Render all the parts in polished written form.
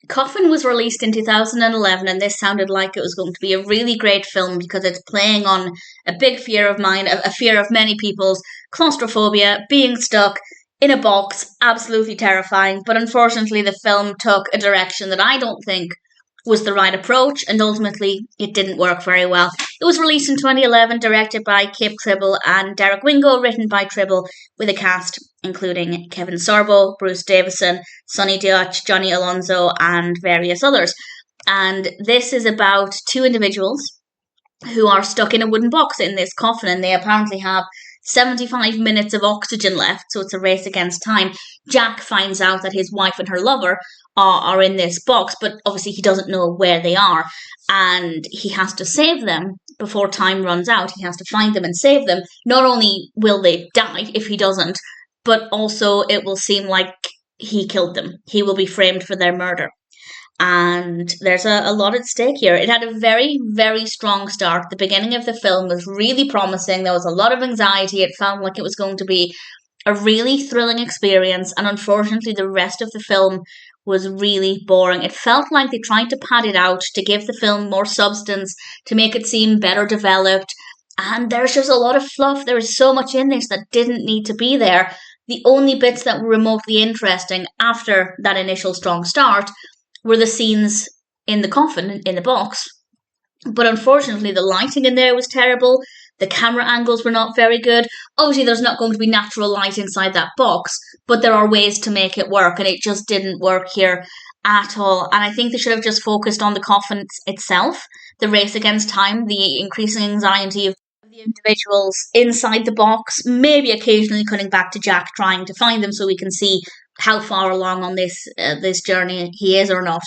Coffin was released in 2011, and this sounded like it was going to be a really great film because it's playing on a big fear of mine, a fear of many people's: claustrophobia, being stuck in a box, absolutely terrifying. But unfortunately, the film took a direction that I don't think was the right approach, and ultimately it didn't work very well. It was released in 2011, directed by Kipp Tribble and Derik Wingo, written by Tribble, with a cast including Kevin Sorbo, Bruce Davison, Sonny Doench, Johnny Alonso, and various others. And this is about two individuals who are stuck in a wooden box in this coffin, and they apparently have 75 minutes of oxygen left, so it's a race against time. Jack finds out that his wife and her lover are in this box, but obviously he doesn't know where they are, and he has to save them before time runs out. He has to find them and save them. Not only will they die if he doesn't, but also it will seem like he killed them. He will be framed for their murder. And there's a lot at stake here. It had a very, very strong start. The beginning of the film was really promising. There was a lot of anxiety. It felt like it was going to be a really thrilling experience. And unfortunately, the rest of the film was really boring. It felt like they tried to pad it out to give the film more substance, to make it seem better developed. And there's just a lot of fluff. There is so much in this that didn't need to be there. The only bits that were remotely interesting after that initial strong start were the scenes in the coffin, in the box. But unfortunately, the lighting in there was terrible. The camera angles were not very good. Obviously, there's not going to be natural light inside that box, but there are ways to make it work, and it just didn't work here at all. And I think they should have just focused on the coffin itself, the race against time, the increasing anxiety of the individuals inside the box, maybe occasionally cutting back to Jack trying to find them so we can see how far along on this journey he is or not.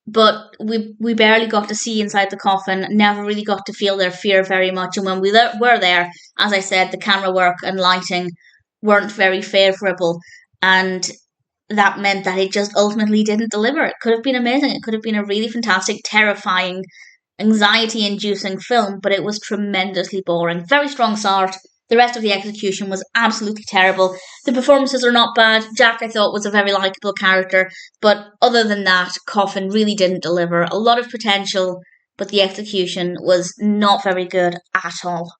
But we barely got to see inside the coffin, never really got to feel their fear very much. And when we were there, as I said, the camera work and lighting weren't very favourable. And that meant that it just ultimately didn't deliver. It could have been amazing. It could have been a really fantastic, terrifying, anxiety-inducing film, but it was tremendously boring. Very strong start. The rest of the execution was absolutely terrible. The performances are not bad. Jack, I thought, was a very likeable character, but other than that, Coffin really didn't deliver. A lot of potential, but the execution was not very good at all.